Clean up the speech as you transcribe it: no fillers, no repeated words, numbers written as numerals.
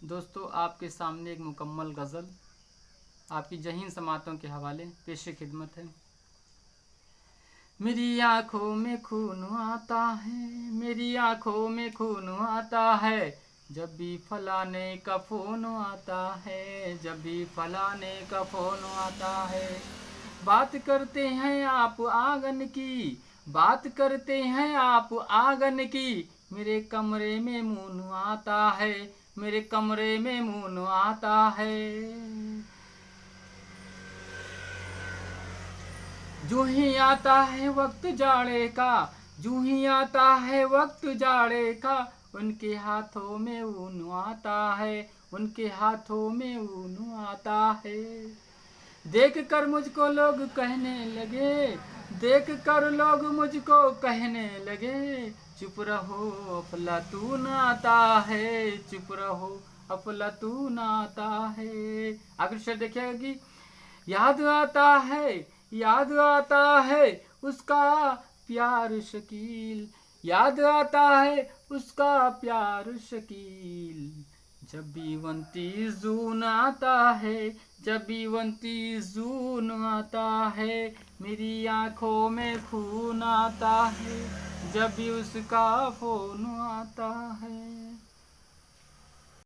दोस्तों, आपके सामने एक मुकम्मल गज़ल आपकी जहीन समातों के हवाले पेश खिदमत है। मेरी आँखों में खून आता है, मेरी आँखों में खून आता है, जब भी फलाने का फ़ोन आता है, जब भी फलाने का फ़ोन आता है। बात करते हैं आप आंगन की, बात करते हैं आप आंगन की, मेरे कमरे में मून आता है, मेरे कमरे में मून आता है। जूं ही आता है वक्त जाड़े का, जूं ही आता है वक्त जाड़े का, उनके हाथों में ऊन आता है, उनके हाथों में ऊन आता है। देख कर मुझको लोग कहने लगे, देख कर लोग मुझको कहने लगे, चुप रहो अफलातून आता है, चुप रहो अफलातून आता है। आखिर शेर देखिएगा कि याद आता है, याद आता है उसका प्यार शकील, याद आता है उसका प्यार शकील, जब भी 29 जून आता है, जब भी 29 जून आता है, मेरी आंखों में खून आता है, जब भी उसका फोन आता है।